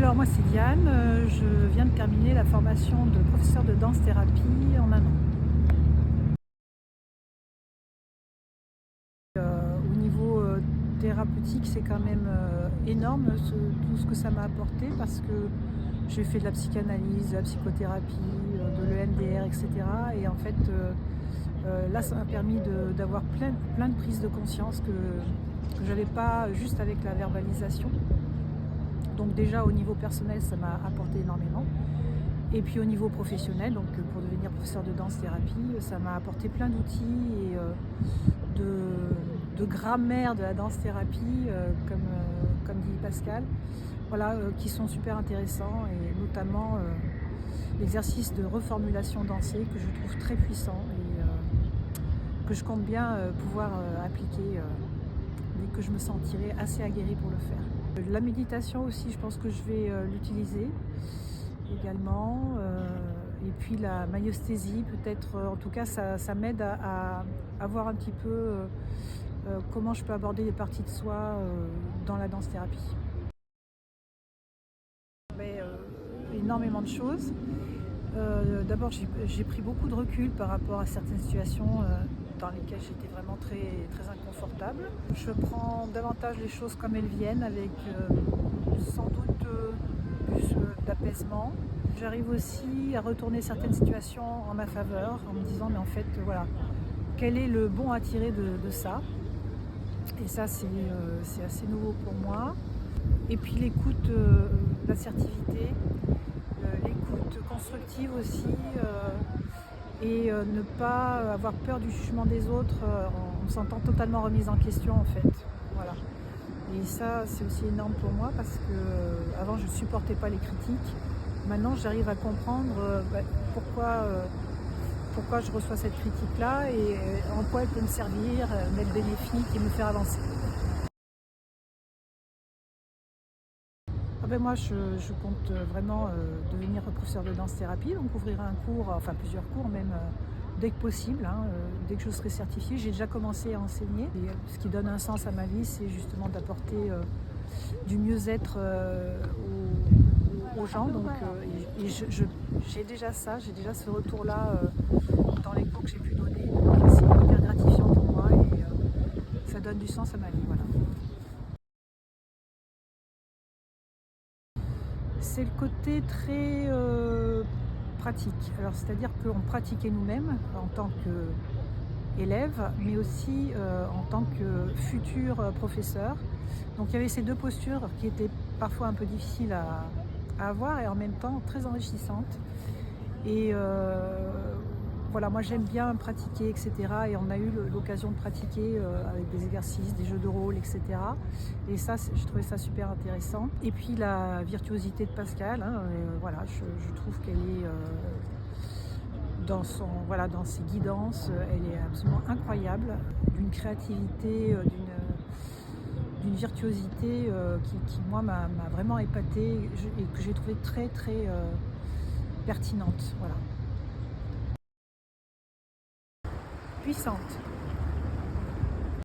Alors moi c'est Diane, je viens de terminer la formation de professeur de danse-thérapie en un an. Au niveau thérapeutique, c'est quand même énorme tout ce que ça m'a apporté, parce que j'ai fait de la psychanalyse, de la psychothérapie, de l'EMDR, etc. Et en fait là ça m'a permis d'avoir plein de prises de conscience que je n'avais pas juste avec la verbalisation. Donc déjà au niveau personnel ça m'a apporté énormément. Et puis au niveau professionnel, donc pour devenir professeur de danse-thérapie, ça m'a apporté plein d'outils et de grammaire de la danse-thérapie, comme dit Pascal, voilà, qui sont super intéressants, et notamment l'exercice de reformulation dansée que je trouve très puissant et que je compte bien pouvoir appliquer dès que je me sentirai assez aguerrie pour le faire. La méditation aussi, je pense que je vais l'utiliser également, et puis la maïesthésie peut-être, en tout cas ça m'aide à voir un petit peu comment je peux aborder les parties de soi dans la danse-thérapie. Mais, énormément de choses. D'abord j'ai pris beaucoup de recul par rapport à certaines situations dans lesquelles j'étais vraiment très inconfortable. Je prends davantage les choses comme elles viennent, avec sans doute plus d'apaisement. J'arrive aussi à retourner certaines situations en ma faveur, en me disant mais en fait voilà, quel est le bon à tirer de ça. Et ça c'est assez nouveau pour moi. Et puis l'écoute, l'assertivité, l'écoute constructive aussi, et ne pas avoir peur du jugement des autres en me sentant totalement remise en question en fait. Voilà. Et ça c'est aussi énorme pour moi, parce que avant je ne supportais pas les critiques. Maintenant j'arrive à comprendre pourquoi je reçois cette critique-là et en quoi elle peut me servir, m'être bénéfique et me faire avancer. Ah ben moi je compte vraiment devenir professeur de danse-thérapie, donc ouvrir un cours, enfin plusieurs cours même, dès que possible, hein, dès que je serai certifiée. J'ai déjà commencé à enseigner, et ce qui donne un sens à ma vie, c'est justement d'apporter du mieux-être aux gens. Donc, et j'ai déjà ça, j'ai déjà ce retour-là dans les cours que j'ai pu donner. Donc c'est hyper gratifiant pour moi, et ça donne du sens à ma vie. Voilà. C'est le côté très pratique. Alors c'est-à-dire qu'on pratiquait nous-mêmes en tant qu'élèves, mais aussi en tant que futur professeur. Donc il y avait ces deux postures qui étaient parfois un peu difficiles à avoir, et en même temps très enrichissantes. Et voilà, moi j'aime bien pratiquer, etc. Et on a eu l'occasion de pratiquer avec des exercices, des jeux de rôle, etc. Et ça, je trouvais ça super intéressant. Et puis la virtuosité de Pascal, hein, voilà, je trouve qu'elle est dans ses guidances, elle est absolument incroyable, d'une créativité, d'une virtuosité qui moi m'a vraiment épatée, et que j'ai trouvé très pertinente. Voilà. Puissante.